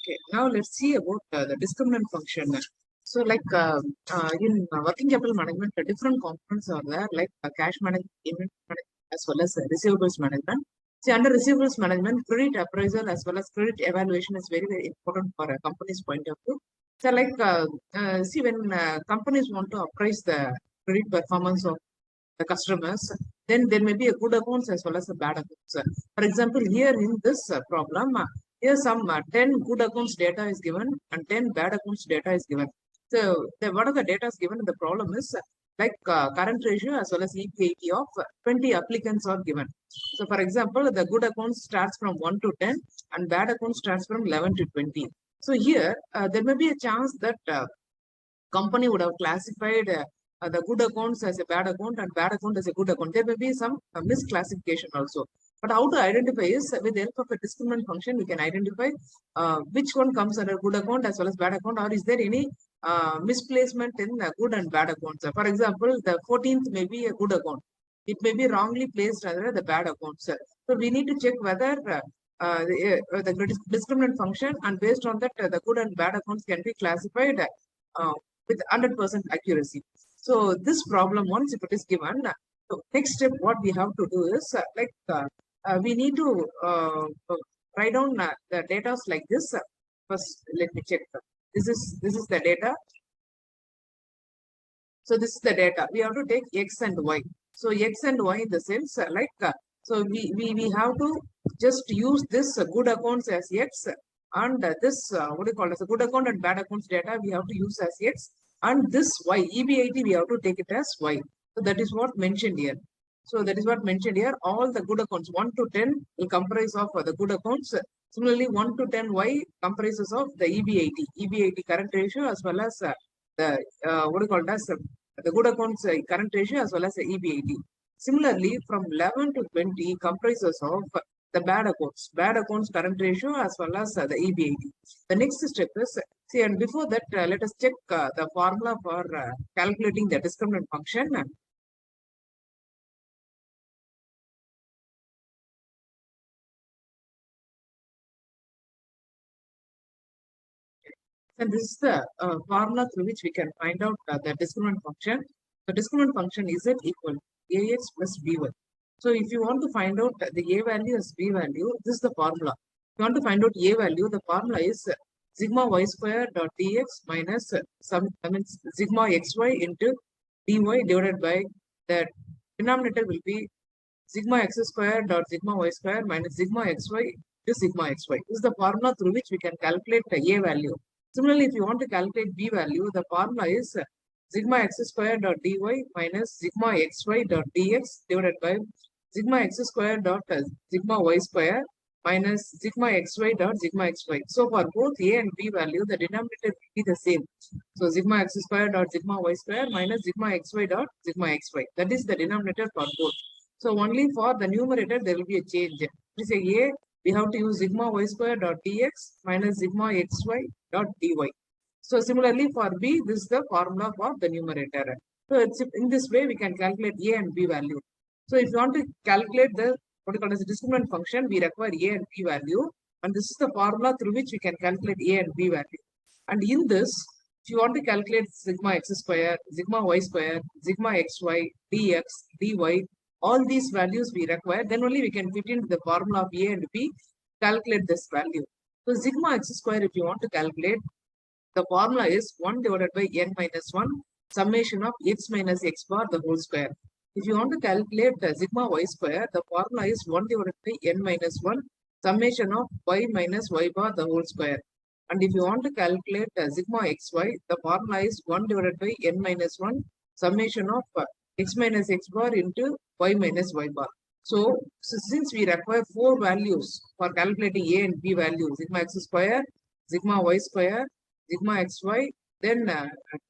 Okay, now let's see about the discriminant function. So, in working capital management, different components are there, like cash management, inventory management, as well as receivables management. See, under receivables management, credit appraisal as well as credit evaluation is very, very important for a company's point of view. So, see, when companies want to appraise the credit performance of the customers, then there may be a good accounts as well as a bad accounts. For example, here in this problem, here some 10 good accounts data is given and 10 bad accounts data is given. So what are the data is given in the problem is current ratio as well as EPAT of 20 applicants are given. So for example, the good accounts starts from 1 to 10 and bad accounts starts from 11 to 20. So here there may be a chance that company would have classified the good accounts as a bad account and bad account as a good account. There may be some misclassification also. But how to identify is with the help of a discriminant function, we can identify which one comes under good account as well as bad account, or is there any misplacement in good and bad accounts. For example, the 14th may be a good account. It may be wrongly placed under the bad accounts. So we need to check whether the discriminant function, and based on that, the good and bad accounts can be classified with 100% accuracy. So this problem, once if it is given, so next step what we have to do is we need to write down the data like this. First, let me check. This is the data. So this is the data. We have to take X and Y. So X and Y in the sense so we have to just use this good accounts as X, and this what do you call it? So good account and bad accounts data we have to use as X, and this Y EBIT we have to take it as Y. So that is what mentioned here. So that is what mentioned here. All the good accounts 1 to 10 will comprise of the good accounts. Similarly, 1 to 10 Y comprises of the EBIT current ratio as well as the what do you call it as the good accounts current ratio as well as the EBIT. Similarly, from 11 to 20 comprises of the bad accounts current ratio as well as the EBIT. The next step is, see, and before that, let us check the formula for calculating the discriminant function. And this is the formula through which we can find out the discriminant function. The discriminant function is equal to AX plus BY. So if you want to find out the A value as B value, this is the formula. If you want to find out A value, the formula is sigma y square dot dx minus sigma xy into dy divided by the denominator will be sigma x square dot sigma y square minus sigma xy to sigma xy. This is the formula through which we can calculate the A value. Similarly, if you want to calculate B value, the formula is sigma x square dot dy minus sigma xy dot dx divided by sigma x square dot sigma y square minus sigma xy dot sigma xy. So for both A and B value, the denominator will be the same. So sigma x square dot sigma y square minus sigma xy dot sigma xy. That is the denominator for both. So only for the numerator there will be a change. We say A, we have to use sigma y square dot dx minus sigma xy dot dy. So similarly for B, this is the formula for the numerator. So it's in this way we can calculate A and B value. So if you want to calculate the what is called as a discriminant function, we require A and B value, and this is the formula through which we can calculate A and B value. And in this, if you want to calculate sigma x square, sigma y square, sigma xy, dx, dy, all these values we require, then only we can fit into the formula of A and B, calculate this value. So sigma x square, if you want to calculate, the formula is 1 divided by n minus 1 summation of x minus x bar the whole square. If you want to calculate the sigma y square, the formula is 1 divided by n minus 1 summation of y minus y bar the whole square. And if you want to calculate sigma xy, the formula is 1 divided by n minus 1 summation of x minus x bar into y minus y bar. So since we require 4 values for calculating A and B values, sigma x square, sigma y square, sigma xy, then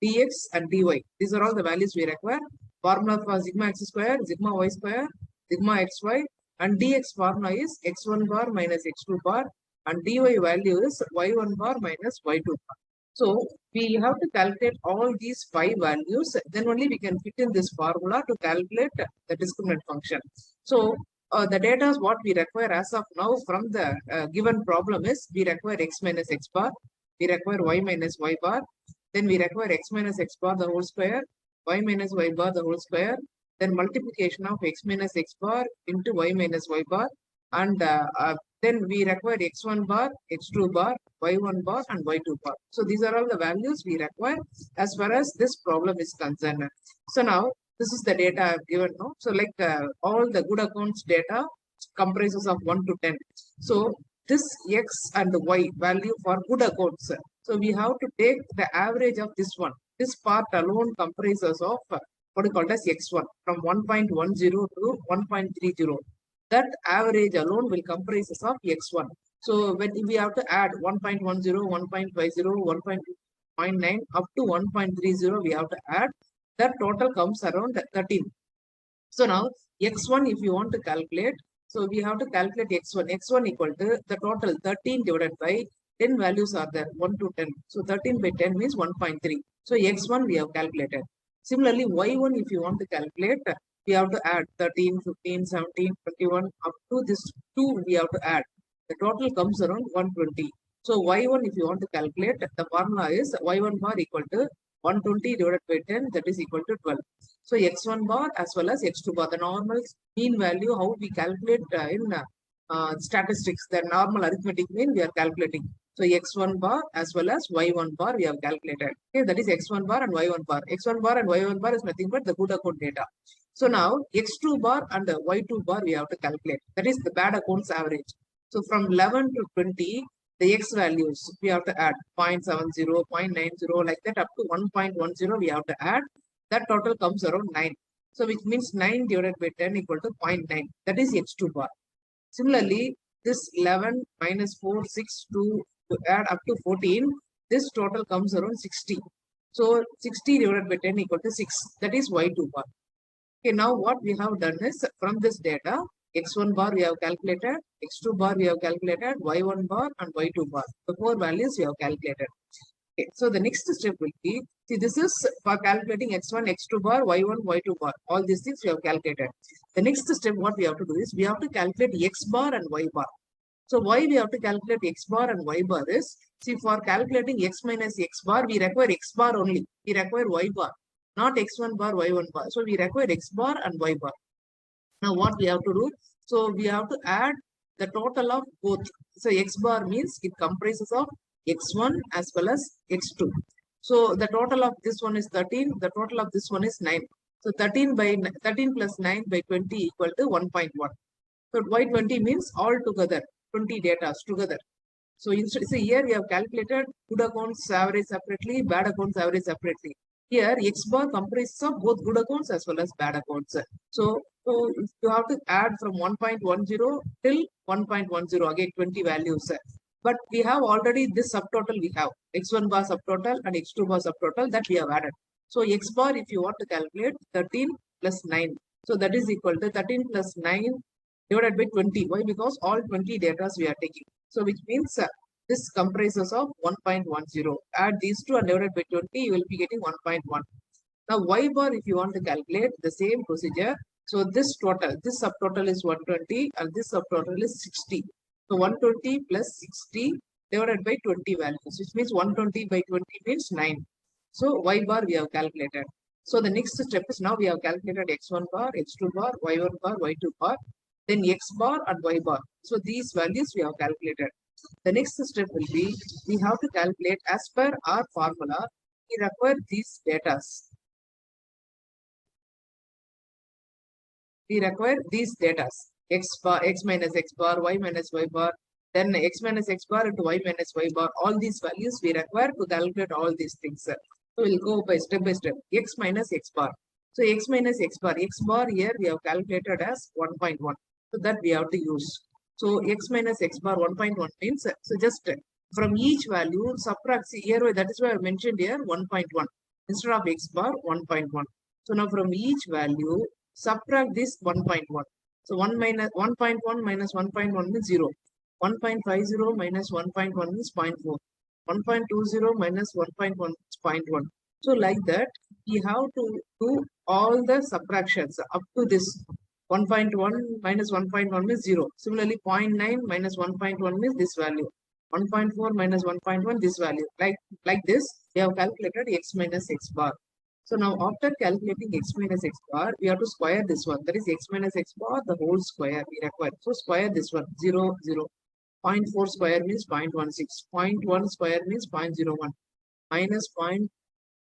dx and dy. These are all the values we require. Formula for sigma x square, sigma y square, sigma xy, and dx formula is x1 bar minus x2 bar, and dy value is y1 bar minus y2 bar. So we have to calculate all these 5 values, then only we can fit in this formula to calculate the discriminant function. So the data is what we require as of now from the given problem is we require x minus x bar, we require y minus y bar, then we require x minus x bar the whole square, y minus y bar the whole square, then multiplication of x minus x bar into y minus y bar, and then we require x1 bar, x2 bar, y1 bar, and y2 bar. So these are all the values we require as far as this problem is concerned. So now this is the data I've given now. So like all the good accounts data comprises of 1 to 10. So this x and y value for good accounts. So we have to take the average of this one. This part alone comprises of what is called as x1 from 1.10 to 1.30. That average alone will comprises of x1. So when we have to add 1.10, 1.50, 1.9 up to 1.30, we have to add. That total comes around 13. So now x1 if you want to calculate, so we have to calculate x1. x1 equal to the total 13 divided by 10 values are there 1 to 10. So 13 by 10 means 1.3. So x1 we have calculated. Similarly y1 if you want to calculate, we have to add 13, 15, 17, 21 up to this 2 we have to add. The total comes around 120. So y1 if you want to calculate, the formula is y1 bar equal to 120 divided by 10, that is equal to 12. So x1 bar as well as x2 bar, the normal mean value, how we calculate in statistics, the normal arithmetic mean we are calculating. So x1 bar as well as y1 bar we have calculated. Okay, that is x1 bar and y1 bar. x1 bar and y1 bar is nothing but the good account data. So now x2 bar and y2 bar we have to calculate. That is the bad accounts average. So from 11 to 20, the x values we have to add 0.70, 0.90 like that up to 1.10 we have to add. That total comes around 9. So which means 9 divided by 10 equal to 0.9. That is x2 bar. Similarly, this 11 minus 4, 6 to add up to 14, this total comes around 60. So 60 divided by 10 equal to 6. That is y2 bar. Okay, now what we have done is from this data, x1 bar we have calculated, x2 bar we have calculated, y1 bar and y2 bar. The 4 values we have calculated. Okay, so the next step will be, see this is for calculating x1, x2 bar, y1, y2 bar. All these things we have calculated. The next step what we have to do is we have to calculate x bar and y bar. So why we have to calculate x bar and y bar is, see for calculating x minus x bar, we require x bar only. We require y bar, not x1 bar, y1 bar. So we require x bar and y bar. Now what we have to do? So we have to add the total of both. So x bar means it comprises of x1 as well as x2. So the total of this one is 13. The total of this one is 9. So 13 plus 9 by 20 equal to 1.1. So y20 means all together 20 data together. So instead, see here we have calculated good accounts average separately, bad accounts average separately. Here x bar comprises of both good accounts as well as bad accounts. So you have to add from 1.10 till 1.10 again 20 values. But we have already this subtotal we have x1 bar subtotal and x2 bar subtotal that we have added. So x bar if you want to calculate 13 plus 9. So that is equal to 13 plus 9 divided by 20. Why? Because all 20 data we are taking. So which means this comprises of 1.10. Add these two and divided by 20, you will be getting 1.1. Now y bar if you want to calculate the same procedure. So this total, this subtotal is 120 and this subtotal is 60. So 120 plus 60 divided by 20 values, which means 120 by 20 means 9. So y bar we have calculated. So the next step is now we have calculated x1 bar, x2 bar, y1 bar, y2 bar, then x bar and y bar. So these values we have calculated. The next step will be we have to calculate as per our formula. We require these data. We require these data. X bar, x minus x bar, y minus y bar, then x minus x bar into y minus y bar. All these values we require to calculate all these things. So we'll go by step, x minus x bar. So x minus x bar here we have calculated as 1.1. So that we have to use. So x minus x bar 1.1 means, so just from each value subtract, see here, that is why I mentioned here 1.1 instead of x bar 1.1. So now from each value subtract this 1.1. So 1.1 minus 1.1 means 0. 1.50 minus 1.1 means 0.4. 1.20 minus 1.1 is 0.1. So like that, we have to do all the subtractions up to this 1.1 minus 1.1 means 0. Similarly, 0.9 minus 1.1 means this value. 1.4 minus 1.1 this value. Like this, we have calculated x minus x bar. So now after calculating x minus x bar, we have to square this one. That is x minus x bar, the whole square we require. So square this one, 0, 0. 0.4 square means 0.16. 0.1 square means 0.01. Minus 0.2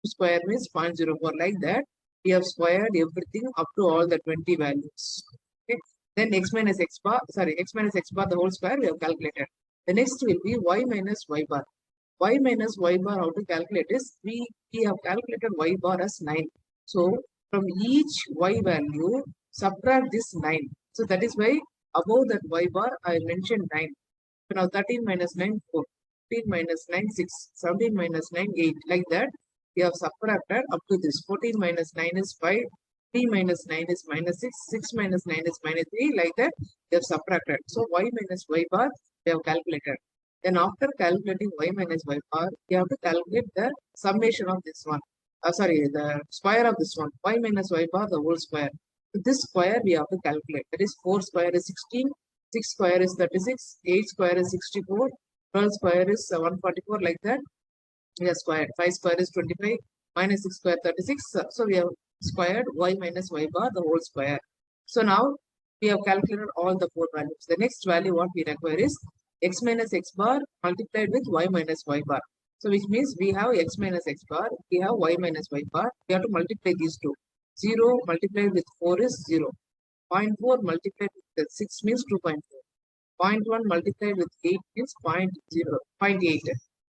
square means 0.04. Like that, we have squared everything up to all the 20 values. Okay. Then x minus x bar, the whole square we have calculated. The next will be y minus y bar. Y minus y bar, how to calculate is, we have calculated y bar as 9. So from each y value, subtract this 9. So that is why above that y bar, I mentioned 9. So now 13 minus 9, 4. 15 minus 9, 6. 17 minus 9, 8. Like that, we have subtracted up to this. 14 minus 9 is 5. 3 minus 9 is minus 6. 6 minus 9 is minus 3. Like that, we have subtracted. So y minus y bar, we have calculated. Then after calculating y minus y bar, we have to calculate the summation of this one. The square of this one. Y minus y bar, the whole square. So this square we have to calculate. That is 4 square is 16. 6 square is 36. 8 square is 64. 12 square is 144. Like that, we have squared. 5 square is 25. Minus 6 square 36. So we have squared y minus y bar, the whole square. So now we have calculated all the 4 values. The next value what we require is x minus x bar multiplied with y minus y bar. So which means we have x minus x bar, we have y minus y bar. We have to multiply these two. 0 multiplied with 4 is 0. 0.4 multiplied with 6 means 2.4. 0.1 multiplied with 8 means 0.8.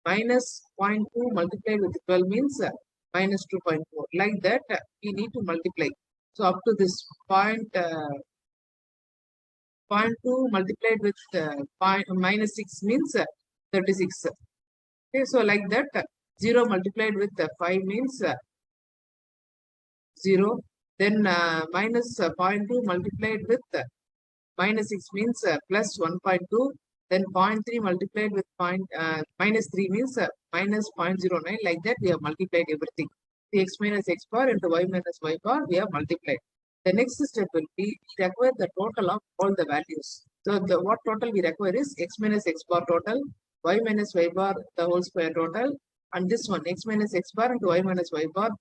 Minus 0.2 multiplied with 12 means minus 2.4. Like that, we need to multiply. So up to this 0.2 multiplied with minus 6 means 36. Okay, so like that, 0 multiplied with 5 means 0. Then minus 0.2 multiplied with minus 6 means plus 1.2. Then 0.3 multiplied with minus 3 means minus 0.09. Like that, we have multiplied everything. The x minus x bar into y minus y bar, we have multiplied. The next step will be we require the total of all the values. So what total we require is x minus x bar total, y minus y bar the whole square total, and this one x minus x bar into y minus y bar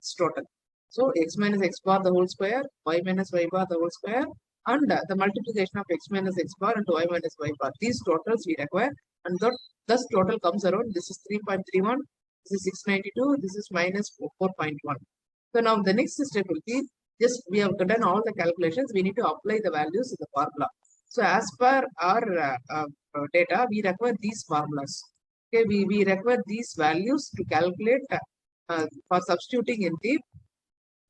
is total. So x minus x bar the whole square, y minus y bar the whole square, and the multiplication of x minus x bar into y minus y bar. These totals we require, and thus total comes around. This is 3.31, this is 692, this is minus 4.1. So now the next step will be, just we have done all the calculations, we need to apply the values in the formula. So as per our data, we require these formulas. Okay, we require these values to calculate for substituting in the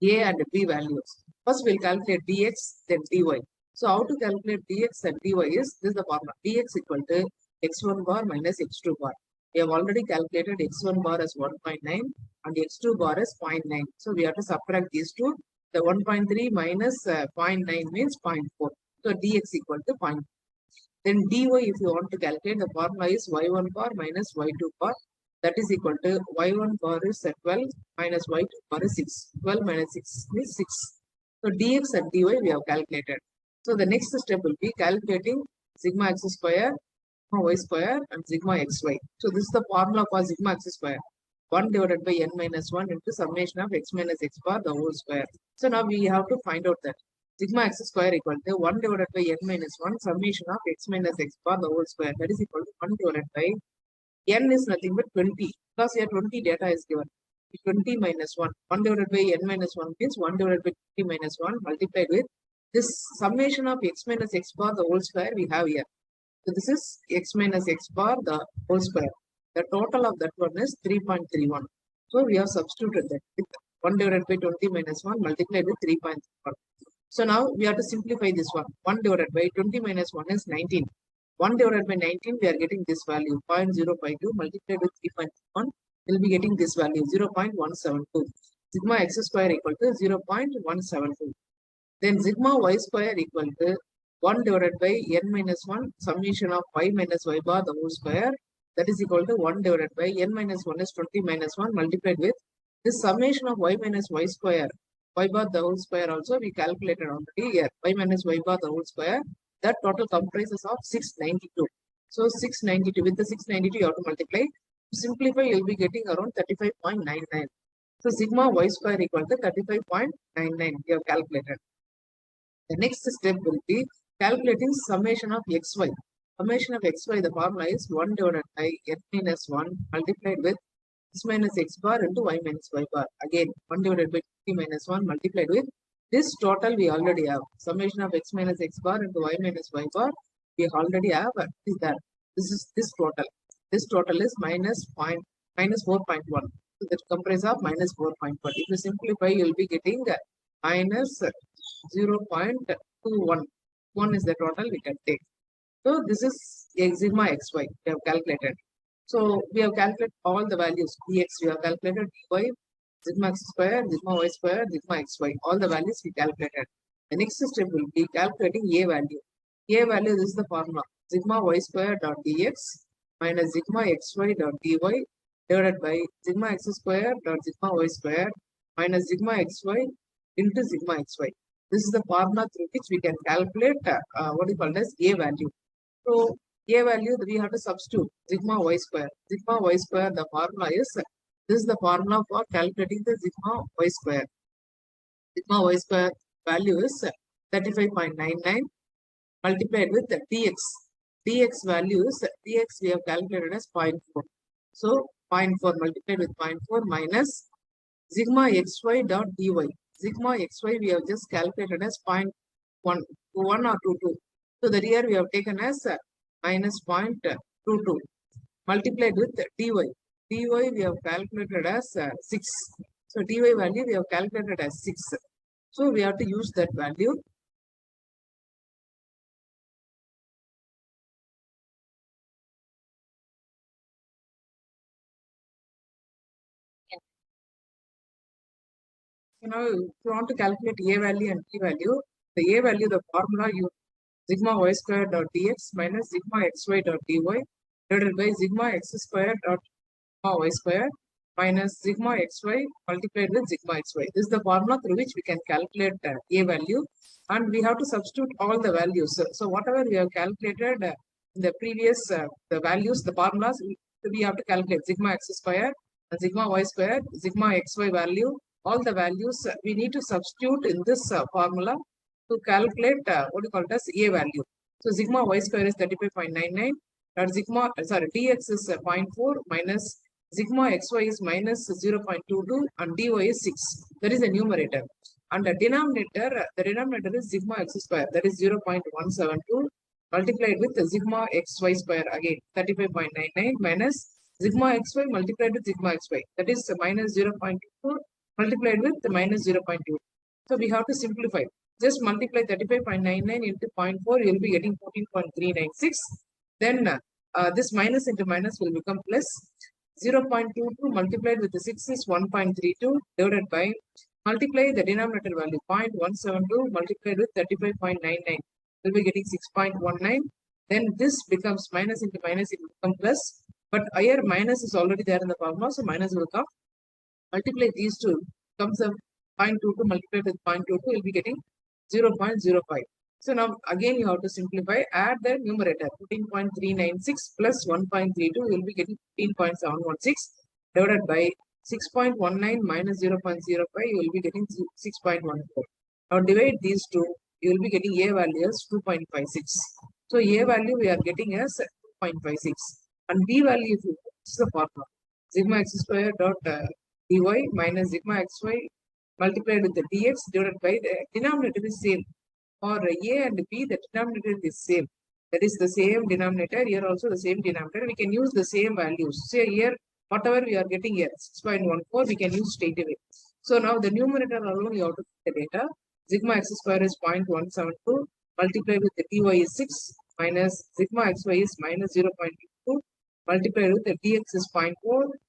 a and b values. First, we'll calculate dx, then dy. So how to calculate dx and dy is, this is the formula. Dx equal to x1 bar minus x2 bar. We have already calculated x1 bar as 1.9 and x2 bar as 0.9. So we have to subtract these two. The 1.3 minus 0.9 means 0.4. So dx equal to 0.4. Then dy, if you want to calculate, the formula is y1 bar minus y2 bar. That is equal to y1 bar is 12 minus y2 bar is 6. 12 minus 6 is 6. So dx and dy we have calculated. So the next step will be calculating sigma x square, sigma y square, and sigma xy. So this is the formula for sigma x square. 1 divided by n minus 1 into summation of x minus x bar the whole square. So now we have to find out that sigma x square equal to 1 divided by n minus 1 summation of x minus x bar the whole square. That is equal to 1 divided by n is nothing but 20, because here 20 data is given. 20 minus 1. 1 divided by n minus 1 means 1 divided by 20 minus 1 multiplied with this summation of x minus x bar the whole square we have here. So this is x minus x bar the whole square. The total of that one is 3.31. So we have substituted that with 1 divided by 20 minus 1 multiplied with 3.31. So now we have to simplify this one. 1 divided by 20 minus 1 is 19. 1 divided by 19, we are getting this value 0.052 multiplied with 3.1. We'll be getting this value 0.172. Sigma x square equal to 0.172. Then sigma y square equal to 1 divided by n minus 1 summation of y minus y bar the whole square. That is equal to 1 divided by n minus 1 is 20 minus 1 multiplied with this summation of y minus y square y bar the whole square also we calculated already here. Y minus y bar the whole square. That total comprises of 692. So 692, with the 692 you have to multiply. To simplify, you'll be getting around 35.99. So sigma y square equal to 35.99 we have calculated. The next step will be calculating summation of xy. Summation of xy, the formula is 1 divided by x minus 1 multiplied with x minus x bar into y minus y bar. Again, 1 divided by t minus 1 multiplied with this total we already have. Summation of x minus x bar into y minus y bar we already have. Is that this is this total. This total is minus 4.1. So that comprises of minus 4.1. If you simplify, you'll be getting minus 0.21. 1 is the total we can take. So this is sigma xy we have calculated. So we have calculated all the values. Dx we have calculated, dy, sigma x square, sigma y square, sigma xy. All the values we calculated. The next step will be calculating a value. A value, this is the formula. Sigma y square dot dx minus sigma xy dot dy divided by sigma x square dot sigma y square minus sigma xy into sigma xy. This is the formula through which we can calculate what is called as a value. So a value we have to substitute sigma y square. Sigma y square, the formula is, this is the formula for calculating the sigma y square. Sigma y square value is 35.99 multiplied with dx. Dx value is, dx we have calculated as 0.4. So 0.4 multiplied with 0.4 minus sigma xy dot dy. Sigma xy we have just calculated as 0.1 or 2. So the here we have taken as minus 0.22 multiplied with dy. Dy we have calculated as 6. So dy value we have calculated as 6. So we have to use that value. So now if you want to calculate a value and b value, the a value, the formula you sigma y square dot dx minus sigma xy dot dy divided by sigma x square dot sigma y square minus sigma xy multiplied with sigma xy. This is the formula through which we can calculate a value, and we have to substitute all the values. So whatever we have calculated in the previous the values, the formulas, we have to calculate sigma x square, sigma y square, sigma xy value, all the values we need to substitute in this formula to calculate what you call it as a value. So sigma y square is 35.99. Sigma, dx is 0.4 minus sigma xy is minus 0.22 and dy is 6. That is the numerator. And the denominator is sigma x square, that is 0.172 multiplied with sigma xy square, again 35.99 minus sigma xy multiplied with sigma xy, that is minus 0.24 multiplied with minus 0.2. So we have to simplify. Just multiply 35.99 into 0.4, you will be getting 14.396. Then this minus into minus will become plus. 0.22 multiplied with the 6 is 1.32 divided by, multiply the denominator value 0.172 multiplied with 35.99 will be getting 6.19. Then this becomes minus into minus, it will become plus, but higher minus is already there in the formula, so minus will come. Multiply these two, comes up 0.22 multiplied with 0.22 will be getting 0.05. So now again you have to simplify, add the numerator 14.396 plus 1.32 will be getting 15.716 divided by 6.19 minus 0.05 you will be getting 6.14. Now divide these two, you will be getting a value as 2.56. So a value we are getting as 2.56 and b value is the formula sigma x square dot dy minus sigma xy multiplied with the dx divided by the denominator is same. For a and b, the denominator is same. That is the same denominator. Here also the same denominator. We can use the same values. Say here, whatever we are getting here, 6.14, we can use straight away. So now the numerator alone, you have to put the data. Sigma x square is 0.172. Multiplied with the dy is 6 minus sigma xy is minus 0.22. Multiplied with the dx is 0.4.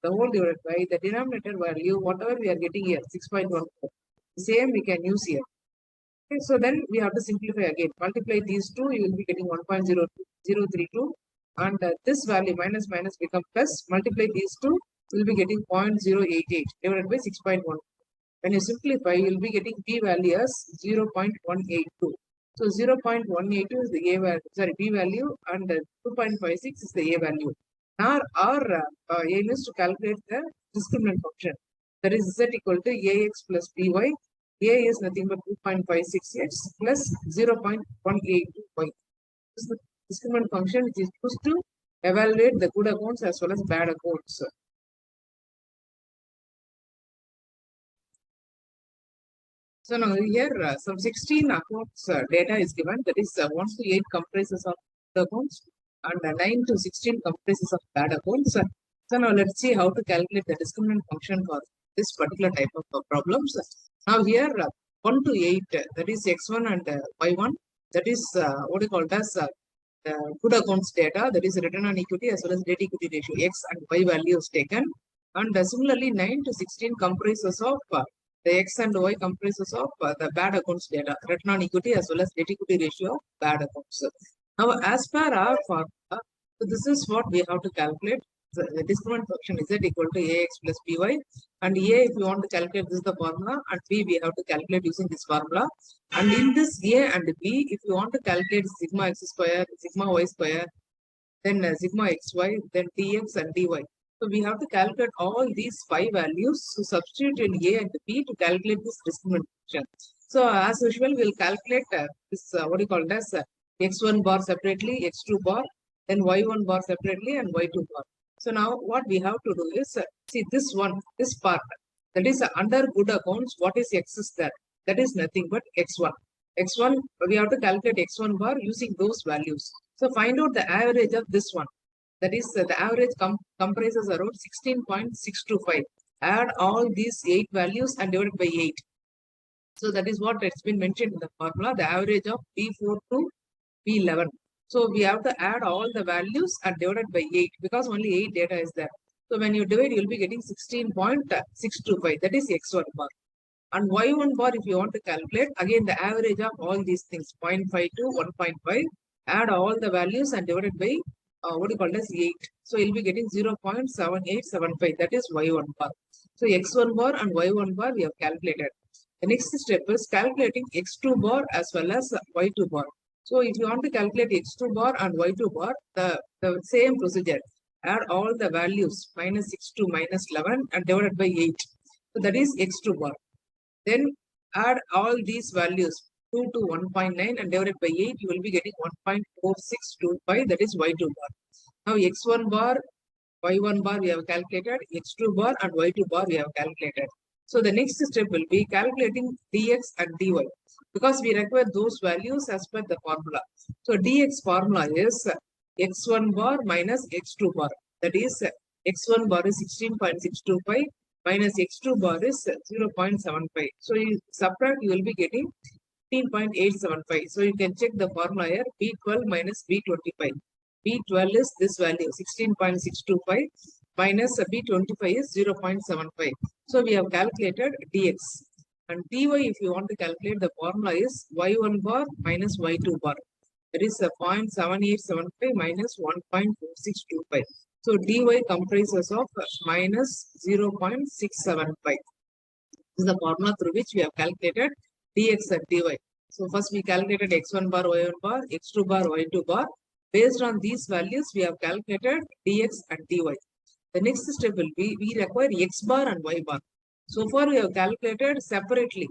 The whole divided by the denominator value, whatever we are getting here, 6.14. Same we can use here. Okay, so then we have to simplify again. Multiply these two, you will be getting 1.0032 and this value minus minus become plus. Multiply these two, you will be getting 0.088 divided by 6.1. When you simplify, you'll be getting p value as 0.182. So 0.182 is the a value, sorry, b value, and 2.56 is the a value. Now our aim is to calculate the discriminant function. That is z equal to ax plus by. A is nothing but 2.56x plus 0.182y. This is the discriminant function which is used to evaluate the good accounts as well as bad accounts. So now here some 16 accounts data is given, that is 1 to 8 comprises of the accounts and 9 to 16 comprises of bad accounts. So now let's see how to calculate the discriminant function for this particular type of problems. Now here 1 to 8, that is x1 and y1, that is what you call as good accounts data, that is return on equity as well as debt equity ratio x and y values taken. And similarly 9 to 16 comprises of the x and y comprises of the bad accounts data, return on equity as well as debt equity ratio of bad accounts. Now, as per our formula, so this is what we have to calculate. The discriminant function is z equal to ax plus by, and a, if you want to calculate, this is the formula, and b we have to calculate using this formula. And in this a and b, if you want to calculate sigma x square, sigma y square, then sigma xy, then dx and dy. So we have to calculate all these 5 values to substitute in a and b to calculate this discriminant function. So as usual, we'll calculate this what do you call it as x1 bar separately, x2 bar, then y1 bar separately, and y2 bar. So now what we have to do is see this one, this part, that is under good accounts, what is x is there? That is nothing but x1. X1, we have to calculate x1 bar using those values. So find out the average of this one. That is the average comprises around 16.625. Add all these 8 values and divide by 8. So that is what it's been mentioned in the formula, the average of P4 to P11. So we have to add all the values and divide by 8 because only 8 data is there. So when you divide, you'll be getting 16.625. That is x1 bar. And y1 bar, if you want to calculate, again the average of all these things, 0.5 to 1.5, add all the values and divide by what do you call as 8. So you'll be getting 0.7875. That is y1 bar. So x1 bar and y1 bar we have calculated. The next step is calculating x2 bar as well as y2 bar. So if you want to calculate x2 bar and y2 bar, the same procedure. Add all the values, minus 6 to minus 11 and divided by 8. So that is x2 bar. Then add all these values, 2 to 1.9 and divided by 8, you will be getting 1.4625, that is y2 bar. Now x1 bar, y1 bar we have calculated, x2 bar and y2 bar we have calculated. So the next step will be calculating dx and dy because we require those values as per the formula. So dx formula is x1 bar minus x2 bar, that is x1 bar is 16.625 minus x2 bar is 0.75. So you subtract, you will be getting 15.875. So you can check the formula here, B12 minus B25. B12 is this value, 16.625 minus B25 is 0.75. So we have calculated dx. And dy, if you want to calculate, the formula is y1 bar minus y2 bar. That is 0.7875 minus 1.4625. So dy comprises of minus 0.675. This is the formula through which we have calculated dx and dy. So first we calculated x1 bar, y1 bar, x2 bar, y2 bar. Based on these values, we have calculated dx and dy. The next step will be, we require x bar and y bar. So far we have calculated separately.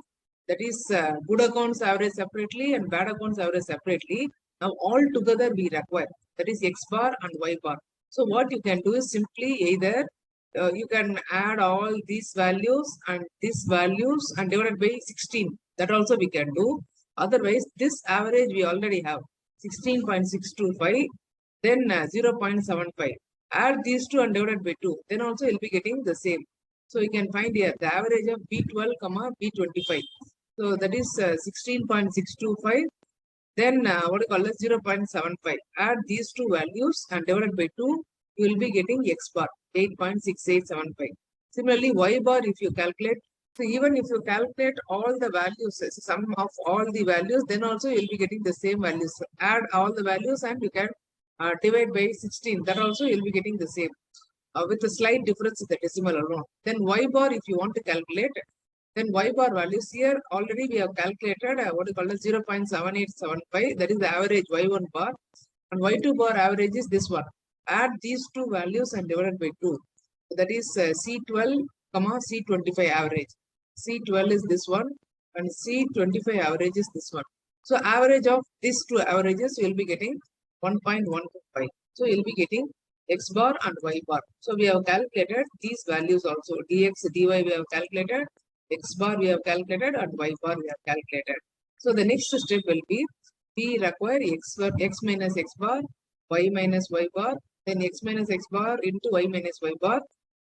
That is good accounts average separately and bad accounts average separately. Now all together we require, that is x bar and y bar. So what you can do is simply either you can add all these values and divided by 16. That also we can do. Otherwise, this average we already have 16.625, then 0.75. Add these two and divided by 2. Then also you'll be getting the same. So you can find here the average of B12, B25. So that is 16.625. Then what you call it 0.75. Add these two values and divided by 2, you will be getting x bar 8.6875. Similarly, y bar if you calculate, so even if you calculate all the values, sum of all the values, then also you will be getting the same values. Add all the values and you can divide by 16. That also you will be getting the same with a slight difference in the decimal alone. Then y bar if you want to calculate, Then y bar values here already we have calculated what is called as 0.7875. That is the average y1 bar, and y2 bar average is this one. Add these two values and divide by 2. So that is C12, C25 average. C12 is this one and C25 average is this one. So average of these two averages you will be getting 1.125. So you will be getting x bar and y bar. So we have calculated these values also. Dx, dy we have calculated, x bar we have calculated, and y bar we have calculated. So the next step will be we require x minus x bar, y minus y bar, then x minus x bar into y minus y bar,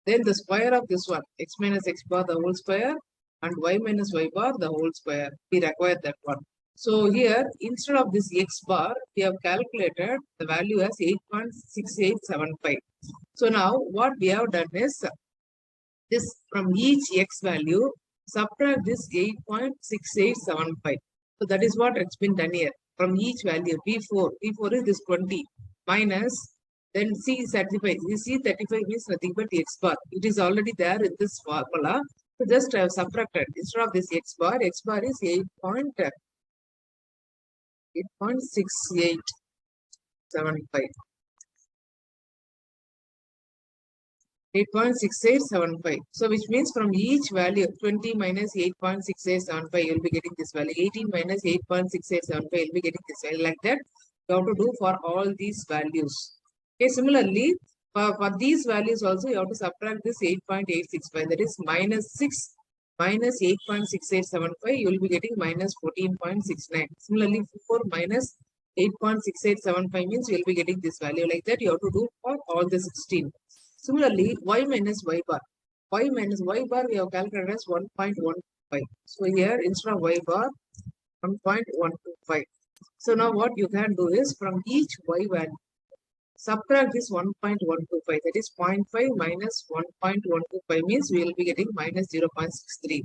then the square of this one, x minus x bar the whole square, and y minus y bar the whole square. We require that one. So here, instead of this x bar, we have calculated the value as 8.6875. So now what we have done is this from each x value, subtract this 8.6875. So that is what it's been done here. From each value, P4 is this 20 minus, then C35. C35 means nothing but x bar. It is already there in this formula. So just I have subtracted. Instead of this x bar is 8.6875. 8.6875. So which means from each value 20 minus 8.6875 you'll be getting this value. 18 minus 8.6875 you'll be getting this value. Like that you have to do for all these values. Okay, similarly for these values also you have to subtract this 8.865, that is minus 6 minus 8.6875 you will be getting minus 14.69. Similarly 4 minus 8.6875 means you will be getting this value. Like that you have to do for all the 16. Similarly, y minus y bar. Y minus y bar we have calculated as 1.125. So here instead of y bar, 1.125. So now what you can do is from each y value, subtract this 1.125. That is 0.5 minus 1.125 means we will be getting minus 0.63.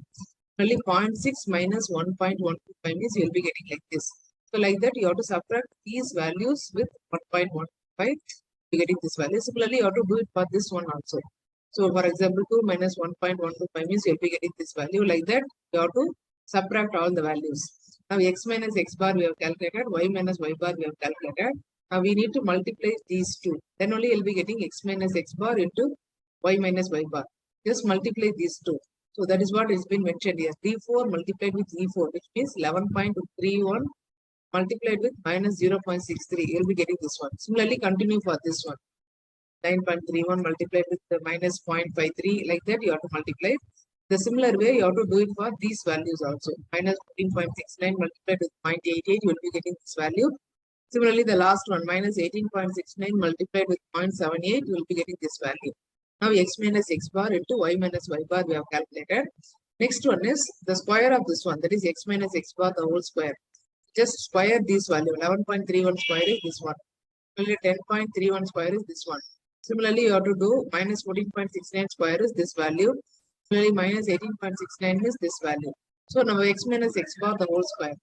Only 0.6 minus 1.125 means you will be getting like this. So like that you have to subtract these values with 1.125. Getting this value. Similarly, you have to do it for this one also. So, for example, 2 minus 1.125 means you will be getting this value. Like that, you have to subtract all the values. Now, x minus x bar we have calculated, y minus y bar we have calculated. Now, we need to multiply these two. Then only you will be getting x minus x bar into y minus y bar. Just multiply these two. So, that is what has been mentioned here. D4 multiplied with E4, which means 11.31 multiplied with minus 0.63, you'll be getting this one. Similarly, continue for this one. 9.31 multiplied with the minus 0.53, like that you have to multiply. The similar way, you have to do it for these values also. Minus 14.69 multiplied with 0.88, you will be getting this value. Similarly, the last one, minus 18.69 multiplied with 0.78, you will be getting this value. Now, x minus x bar into y minus y bar we have calculated. Next one is the square of this one, that is x minus x bar the whole square. Just square this value. 11.31 square is this one. Similarly, 10.31 square is this one. Similarly, you have to do minus 14.69 square is this value. Similarly, minus 18.69 is this value. So now x minus x bar the whole square.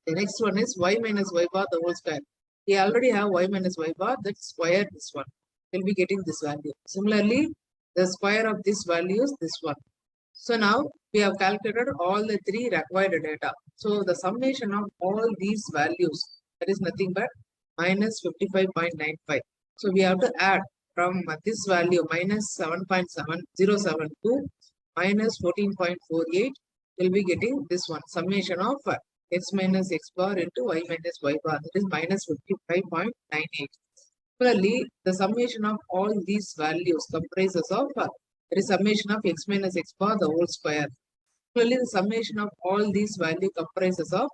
The next one is y minus y bar the whole square. We already have y minus y bar, that square this one. We'll be getting this value. Similarly, the square of this value is this one. So now we have calculated all the three required data. So the summation of all these values, that is nothing but minus 55.95. So we have to add from this value minus 7.7072 minus 14.48. We'll be getting this one, summation of x minus x bar into y minus y bar, that is minus 55.98. Similarly, the summation of all these values comprises of there is summation of x minus x bar the whole square. Similarly, the summation of all these values comprises of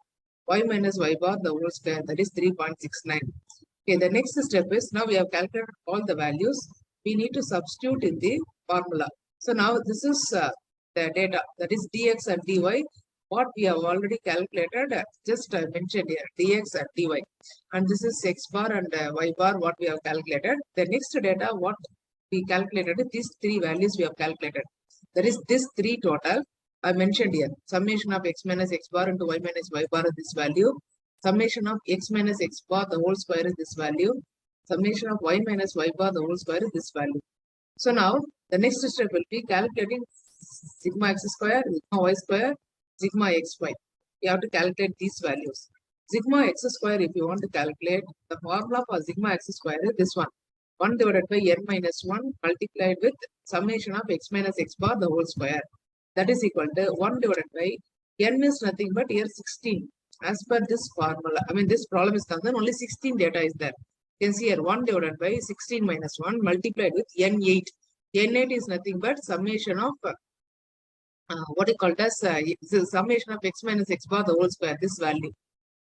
y minus y bar the whole square, that is 3.69. Okay, the next step is now we have calculated all the values. We need to substitute in the formula. So now this is the data, that is dx and dy. What we have already calculated, just mentioned here, dx and dy. And this is x bar and y bar, what we have calculated. The next data, what we calculated, these three values we have calculated. There is this three total I mentioned here. Summation of x minus x bar into y minus y bar is this value. Summation of x minus x bar the whole square is this value. Summation of y minus y bar the whole square is this value. So now the next step will be calculating sigma x square, sigma y square, sigma xy. You have to calculate these values. Sigma x square, if you want to calculate, the formula for sigma x square is this one. 1 divided by n minus 1 multiplied with summation of x minus x bar the whole square. That is equal to 1 divided by n is nothing but here 16. As per this formula, I mean this problem is concerned, only 16 data is there. You can see here 1 divided by 16 minus 1 multiplied with n8. n8 is nothing but summation of what you call as the summation of x minus x bar the whole square, this value.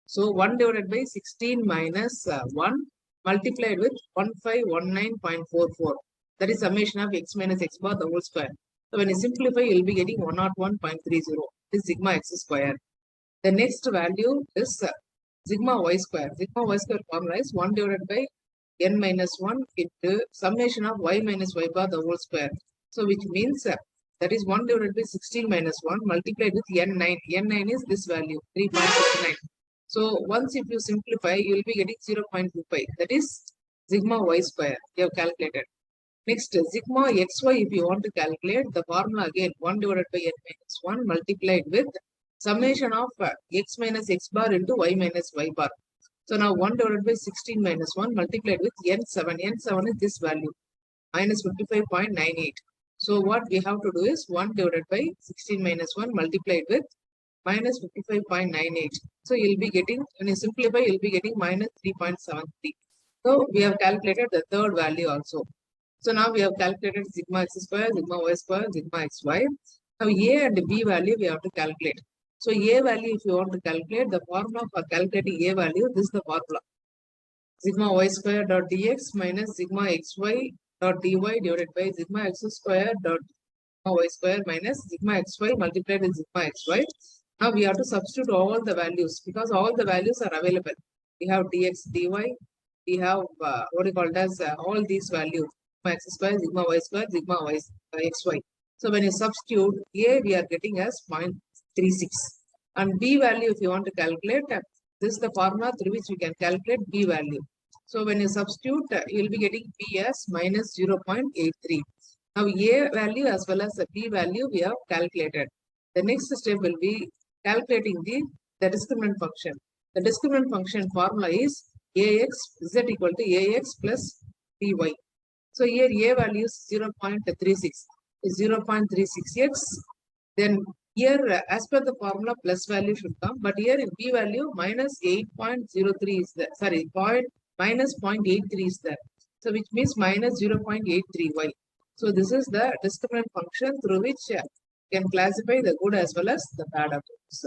So 1 divided by 16 minus 1 multiplied with 1519.44. That is summation of x minus x bar the whole square. So when you simplify, you will be getting 101.30. This is sigma x square. The next value is sigma y square. Sigma y square formula is 1 divided by n minus 1 into summation of y minus y bar the whole square. So which means that is 1 divided by 16 minus 1 multiplied with n9. n9 is this value, 3.69. So once if you simplify, you will be getting 0.25. That is sigma y square. You have calculated. Next, sigma xy, if you want to calculate, the formula again 1 divided by n minus 1 multiplied with summation of x minus x bar into y minus y bar. So now 1 divided by 16 minus 1 multiplied with n7. n7 is this value, minus 55.98. So what we have to do is 1 divided by 16 minus 1 multiplied with minus 55.98. So you'll be getting, when you simplify, you'll be getting minus 3.73. So we have calculated the third value also. So now we have calculated sigma x square, sigma y square, sigma xy. Now A and B value we have to calculate. So A value, if you want to calculate, the formula for calculating A value, this is the formula. Sigma y square dot dx minus sigma xy dot dy divided by sigma x square dot sigma y square minus sigma xy multiplied with sigma xy. Now we have to substitute all the values because all the values are available. We have dx, dy, we have what you call as all these values. Sigma x square, sigma y square, sigma y, xy. So when you substitute A, we are getting as 0.36. And B value, if you want to calculate, this is the formula through which we can calculate B value. So when you substitute, you will be getting B as minus 0.83. Now A value as well as the B value we have calculated. The next step will be calculating the discriminant function. The discriminant function formula is Ax z equal to Ax plus By. So here A value is 0.36 is 0.36x. Then here as per the formula plus value should come, but here in B value minus 8.03 is there. Sorry, minus 0.83 is there. So which means minus 0.83y. So this is the discriminant function through which you can classify the good as well as the bad outcomes.